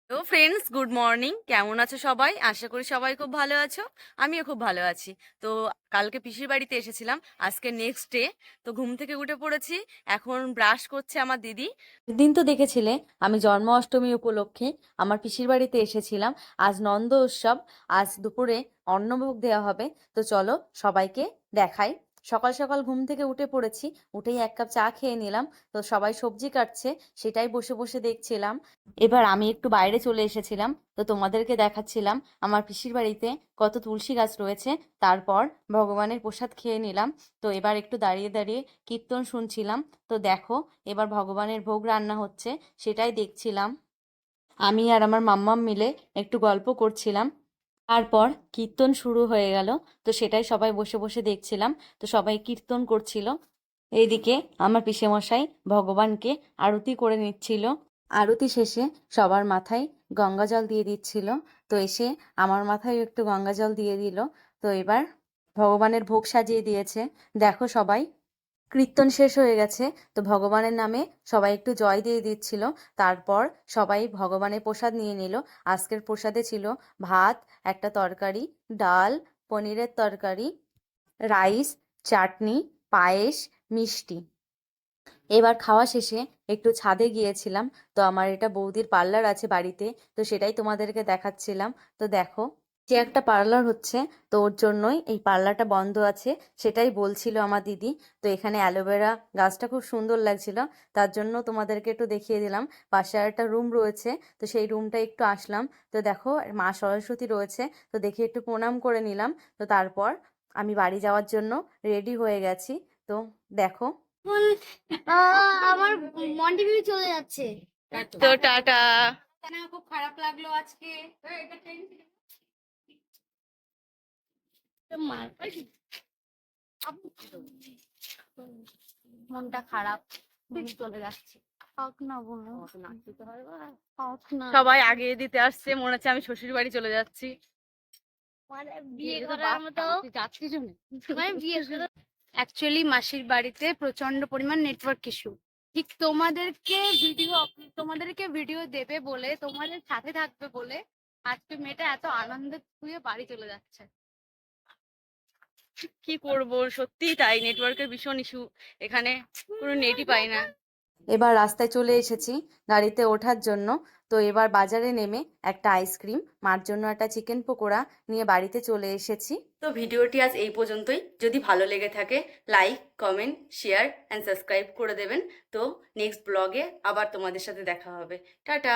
তো friends, good morning. কেমন আছো সবাই? আশা করি সবাই খুব ভালো আছো। আমিও খুব ভালো আছি। তো কালকে পিসির বাড়িতে এসেছিলাম, আজকে নেক্সট ডে। তো ঘুম থেকে উঠে পড়েছি, এখন ব্রাশ করছে আমার দিদি। দিন তো দেখেছিলে আমি জন্মাষ্টমী উপলক্ষে আমার পিসির বাড়িতে এসেছিলাম। আজ নন্দ উৎসব, আজ দুপুরে অন্নভোগ দেওয়া হবে। তো চলো সবাইকে দেখাই। সকাল সকাল ঘুম থেকে উঠে পড়েছি, উঠেই এক কাপ চা খেয়ে নিলাম। তো সবাই সবজি কাটছে, সেটাই বসে বসে দেখছিলাম। এবার আমি একটু বাইরে চলে এসেছিলাম, তো তোমাদেরকে দেখাচ্ছিলাম আমার পিসির বাড়িতে কত তুলসী গাছ রয়েছে। তারপর ভগবানের প্রসাদ খেয়ে নিলাম। তো এবার একটু দাঁড়িয়ে দাঁড়িয়ে কীর্তন শুনছিলাম। তো দেখো, এবার ভগবানের ভোগ রান্না হচ্ছে, সেটাই দেখছিলাম। আমি আর আমার মাম্মাম মিলে একটু গল্প করছিলাম। তারপর কীর্তন শুরু হয়ে গেল, তো সেটাই সবাই বসে বসে দেখছিলাম। তো সবাই কীর্তন করছিল, এইদিকে আমার পিসেমশাই ভগবানকে আরতি করে নিচ্ছিল। আরতি শেষে সবার মাথায় গঙ্গা জল দিয়ে দিচ্ছিল। তো এসে আমার মাথায় একটু গঙ্গা জল দিয়ে দিল। তো এবার ভগবানের ভোগ সাজিয়ে দিয়েছে। দেখো সবাই, কীর্তন শেষ হয়ে গেছে, তো ভগবানের নামে সবাই একটু জয় দিয়ে দিচ্ছিল। তারপর সবাই ভগবানের প্রসাদ নিয়ে নিল। আজকের প্রসাদে ছিল ভাত, একটা তরকারি, ডাল, পনিরের তরকারি, রাইস, চাটনি, পায়েস, মিষ্টি। এবার খাওয়া শেষে একটু ছাদে গিয়েছিলাম। তো আমার এটা বৌদির পার্লার আছে বাড়িতে, তো সেটাই তোমাদেরকে দেখাচ্ছিলাম। তো দেখো, যে একটা পার্লার হচ্ছে, তো ওর জন্যই এই পার্লারটা বন্ধ আছে, সেটাই বলছিল আমার দিদি। তো এখানে অ্যালোভেরা গাছটা খুব সুন্দর লাগছিল, তার জন্য তোমাদেরকে একটু দেখিয়ে দিলাম। পাশে আর একটা রুম রয়েছে, তো সেই রুমটা একটু আসলাম। তো দেখো, মা সরস্বতী রয়েছে, তো দেখে একটু প্রণাম করে নিলাম। তো তারপর আমি বাড়ি যাওয়ার জন্য রেডি হয়ে গেছি। তো দেখো, আমার মন্টিভিউ চলে যাচ্ছে। তো টাটা। খুব খারাপ লাগলো আজকে। মনটা খারাপ, চলে যাচ্ছে। হোক না বলো, হোক না। সবাই আগে দিতে আসছে, মনে হচ্ছে আমি শ্বশুর বাড়ি চলে যাচ্ছি। মানে বিয়ে করার মতো যাচ্ছি জন্য, মানে বিয়ে করে অ্যাকচুয়ালি মাসির বাড়িতে প্রচন্ড পরিমাণ নেটওয়ার্ক ইস্যু। ঠিক তোমাদেরকে ভিডিও দেবে বলে, তোমাদের সাথে থাকবে বলে আজকে মেয়েটা এত আনন্দে খুঁয়ে বাড়ি চলে যাচ্ছে। কি করব, সত্যিই তাই, নেটওয়ার্কের ভীষণ ইস্যু এখানে, কোনো নেটই পাই না। এবার রাস্তায় চলে এসেছি গাড়িতে ওঠার জন্য। তো এবার বাজারে নেমে একটা আইসক্রিম, মার জন্য একটা চিকেন পকোড়া নিয়ে বাড়িতে চলে এসেছি। তো ভিডিওটি আজ এই পর্যন্তই। যদি ভালো লেগে থাকে, like, comment, share and subscribe করে দেবেন। তো নেক্সট ব্লগে আবার তোমাদের সাথে দেখা হবে। টাটা।